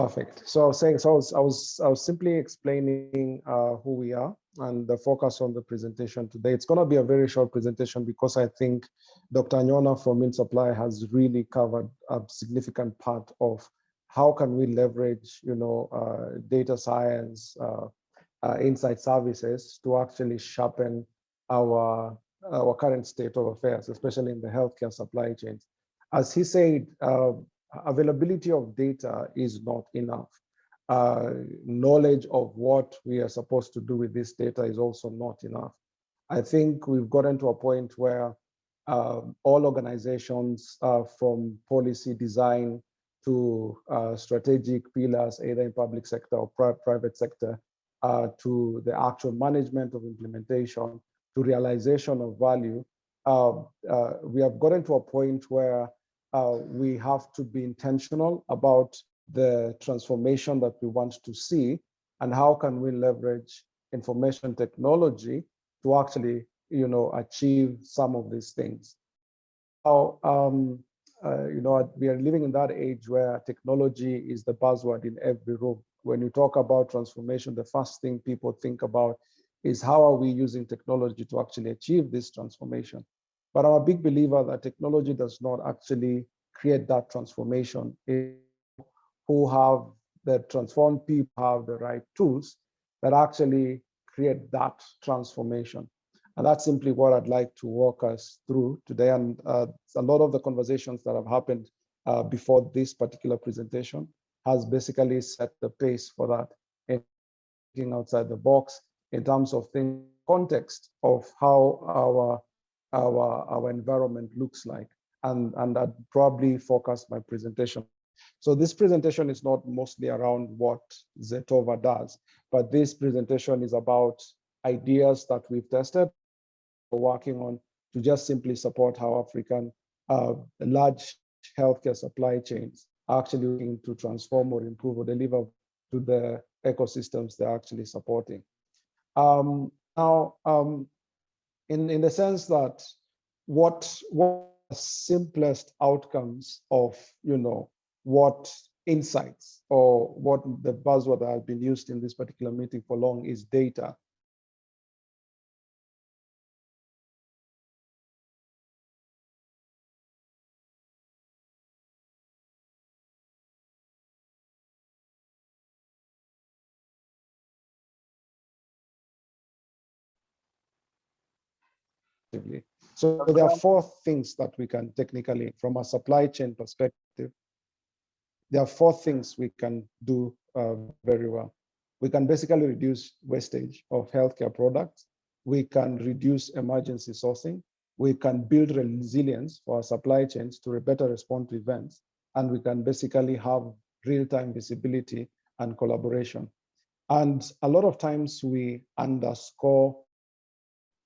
Perfect. So I was saying, so I was simply explaining who we are and the focus on the presentation today. It's going to be a very short presentation because I think Dr. Nyona from InSupply has really covered a significant part of how can we leverage, data science, insight services to actually sharpen our current state of affairs, especially in the healthcare supply chains. As he said, availability of data is not enough. Knowledge of what we are supposed to do with this data is also not enough. I think we've gotten to a point where all organizations, from policy design to strategic pillars, either in public sector or private sector, to the actual management of implementation, to realization of value, we have gotten to a point where we have to be intentional about the transformation that we want to see, and how can we leverage information technology to actually, achieve some of these things. Now, we are living in that age where technology is the buzzword in every room. When you talk about transformation, the first thing people think about is how are we using technology to actually achieve this transformation. But I'm a big believer that technology does not actually create that transformation. Who have the transformed people have the right tools that actually create that transformation. And that's simply what I'd like to walk us through today. And a lot of the conversations that have happened before this particular presentation has basically set the pace for that, in thinking outside the box in terms of the context of how our environment looks like. And I'd probably focus my presentation. So this presentation is not mostly around what Zetova does, but this presentation is about ideas that we've tested, we're working on, to just simply support how African large healthcare supply chains are actually looking to transform or improve or deliver to the ecosystems they're actually supporting. In the sense that what the simplest outcomes of, what insights, or what the buzzword that has been used in this particular meeting for long is data. So there are four things that we can technically, from a supply chain perspective, there are four things we can do very well. We can basically reduce wastage of healthcare products. We can reduce emergency sourcing. We can build resilience for our supply chains to better respond to events. And we can basically have real-time visibility and collaboration. And a lot of times we underscore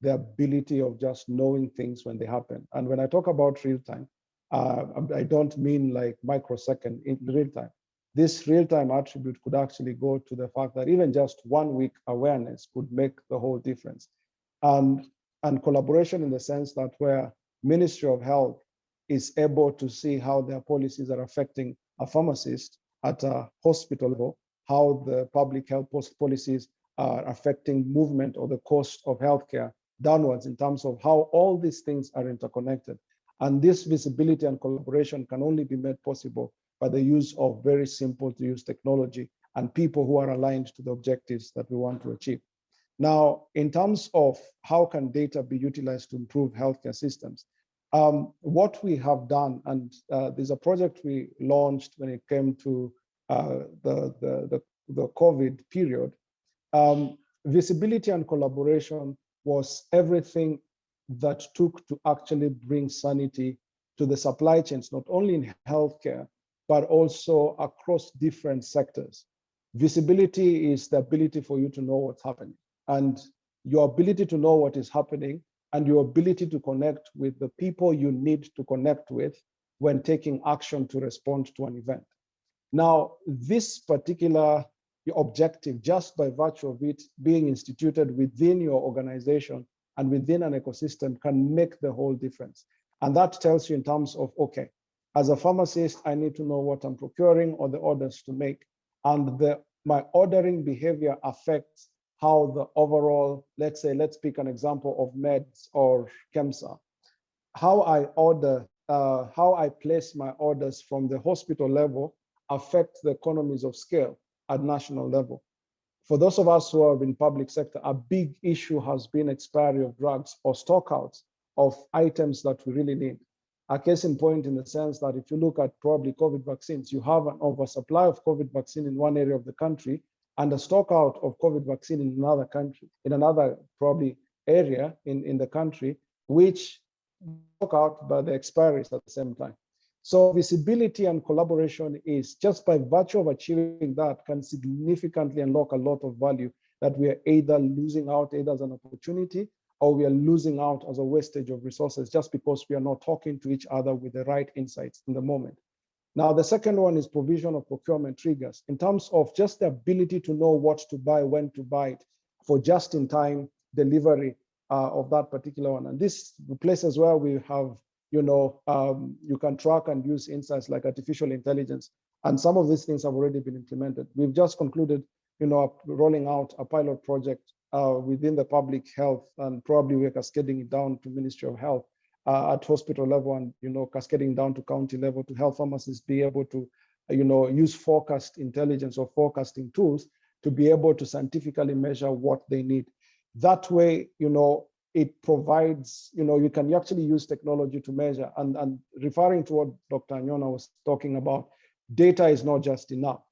the ability of just knowing things when they happen. And when I talk about real-time, I don't mean like microsecond in real time. This real-time attribute could actually go to the fact that even just 1 week awareness could make the whole difference. And collaboration in the sense that where Ministry of Health is able to see how their policies are affecting a pharmacist at a hospital level, how the public health policies are affecting movement or the cost of healthcare downwards in terms of how all these things are interconnected. And this visibility and collaboration can only be made possible by the use of very simple to use technology and people who are aligned to the objectives that we want to achieve. Now, in terms of how can data be utilized to improve healthcare systems, what we have done, and there's a project we launched when it came to the COVID period, visibility and collaboration was everything that took to actually bring sanity to the supply chains, not only in healthcare, but also across different sectors. Visibility is the ability for you to know what's happening, and your ability to know what is happening and your ability to connect with the people you need to connect with when taking action to respond to an event. Now, this particular objective, just by virtue of it being instituted within your organization and within an ecosystem, can make the whole difference. And that tells you in terms of, okay, as a pharmacist, I need to know what I'm procuring or the orders to make. and my ordering behavior affects how the overall, let's pick an example of meds or KEMSA. How I order, how I place my orders from the hospital level affects the economies of scale at national level. For those of us who are in public sector, a big issue has been expiry of drugs or stockouts of items that we really need. A case in point, in the sense that if you look at probably COVID vaccines, you have an oversupply of COVID vaccine in one area of the country and a stockout of COVID vaccine in another country, in another probably area in the country, which stock out by the expiries at the same time. So visibility and collaboration is, just by virtue of achieving that, can significantly unlock a lot of value that we are either losing out either as an opportunity, or we are losing out as a wastage of resources just because we are not talking to each other with the right insights in the moment. Now, the second one is provision of procurement triggers in terms of just the ability to know what to buy, when to buy it, for just-in-time delivery of that particular one. And this places where we have, you can track and use insights like artificial intelligence. And some of these things have already been implemented. We've just concluded, rolling out a pilot project within the public health, and probably we're cascading it down to Ministry of Health at hospital level, and cascading down to county level, to help pharmacists be able to use forecast intelligence or forecasting tools to be able to scientifically measure what they need. That way, it provides, you can actually use technology to measure. And referring to what Dr. Nyona was talking about, data is not just enough.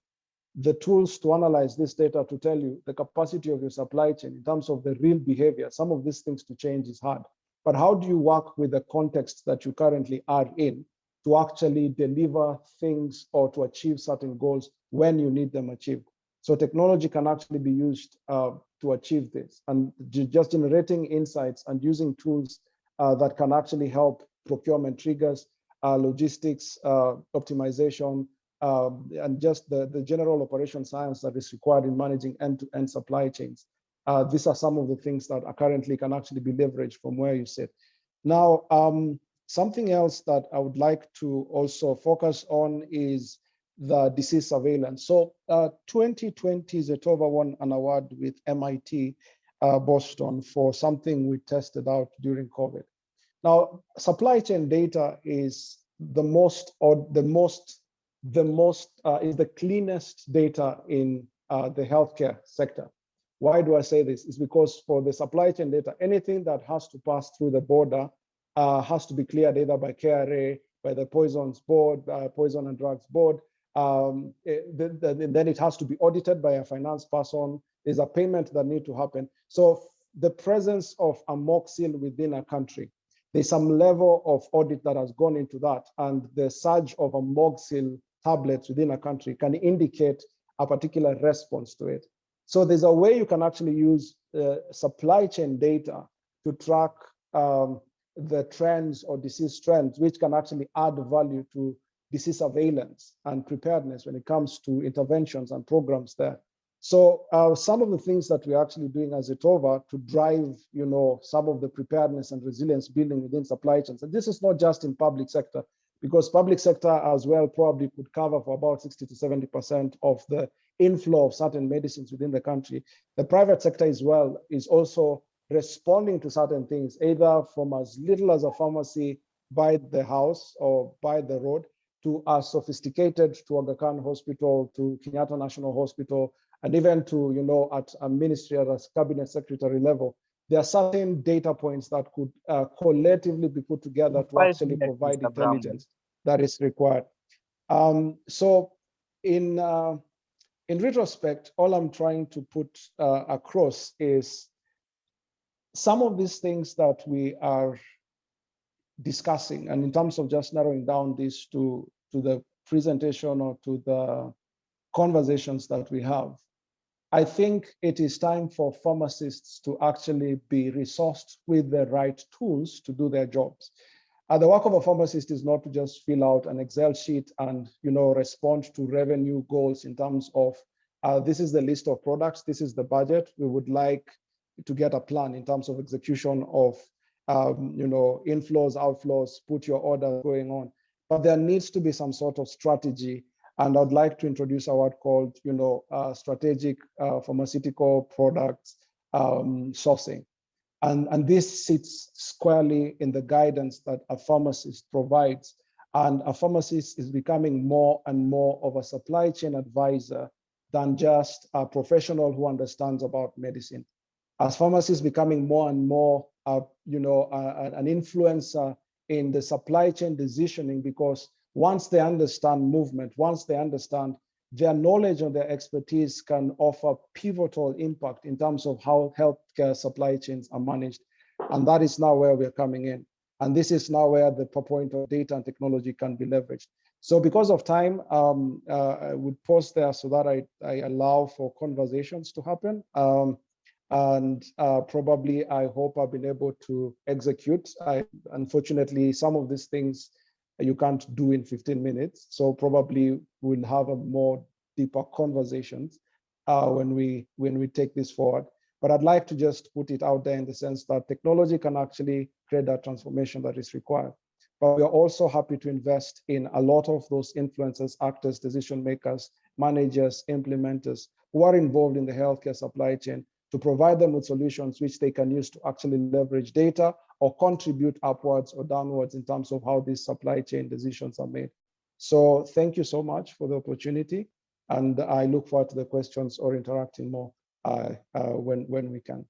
The tools to analyze this data to tell you the capacity of your supply chain in terms of the real behavior, some of these things to change is hard. But how do you work with the context that you currently are in to actually deliver things or to achieve certain goals when you need them achieved? So technology can actually be used to achieve this, and just generating insights and using tools that can actually help procurement triggers, logistics, optimization, and just the general operation science that is required in managing end-to-end supply chains. These are some of the things that are currently can actually be leveraged from where you sit. Now, something else that I would like to also focus on is the disease surveillance. So 2020, Zetova won an award with MIT Boston for something we tested out during COVID. Now, supply chain data is is the cleanest data in the healthcare sector. Why do I say this? It's because for the supply chain data, anything that has to pass through the border has to be cleared either by KRA, by the Poisons Board, Poison and Drugs Board. Then it has to be audited by a finance person. There's a payment that needs to happen. So the presence of amoxicillin within a country, there's some level of audit that has gone into that, and the surge of amoxicillin tablets within a country can indicate a particular response to it. So there's a way you can actually use supply chain data to track the trends or disease trends, which can actually add value to disease surveillance and preparedness when it comes to interventions and programs there. So some of the things that we're actually doing as Zetova to drive, some of the preparedness and resilience building within supply chains. And this is not just in public sector, because public sector as well probably could cover for about 60 to 70% of the inflow of certain medicines within the country. The private sector as well is also responding to certain things, either from as little as a pharmacy by the house or by the road, to as sophisticated to Aga Khan Hospital, to Kenyatta National Hospital, and even to, at a ministry at a cabinet secretary level. There are certain data points that could collectively be put together to actually provide intelligence that is required. So in retrospect, all I'm trying to put across is some of these things that we are discussing, and in terms of just narrowing down this to the presentation or to the conversations that we have, I think it is time for pharmacists to actually be resourced with the right tools to do their jobs. The work of a pharmacist is not to just fill out an Excel sheet and respond to revenue goals in terms of this is the list of products, this is the budget. We would like to get a plan in terms of execution of inflows, outflows, put your order going on. But there needs to be some sort of strategy And I'd like to introduce a word called, strategic pharmaceutical products sourcing. And this sits squarely in the guidance that a pharmacist provides. And a pharmacist is becoming more and more of a supply chain advisor than just a professional who understands about medicine. As pharmacists becoming more and more, an influencer in the supply chain decisioning, because once they understand movement, once they understand, their knowledge and their expertise can offer pivotal impact in terms of how healthcare supply chains are managed. And that is now where we're coming in. And this is now where the point of data and technology can be leveraged. So because of time, I would pause there so that I allow for conversations to happen. Probably, I hope I've been able to execute. Unfortunately, some of these things you can't do in 15 minutes. So probably we'll have a more deeper conversations when we take this forward. But I'd like to just put it out there in the sense that technology can actually create that transformation that is required. But we are also happy to invest in a lot of those influencers, actors, decision makers, managers, implementers who are involved in the healthcare supply chain, to provide them with solutions which they can use to actually leverage data or contribute upwards or downwards in terms of how these supply chain decisions are made. So thank you so much for the opportunity. And I look forward to the questions or interacting more when we can.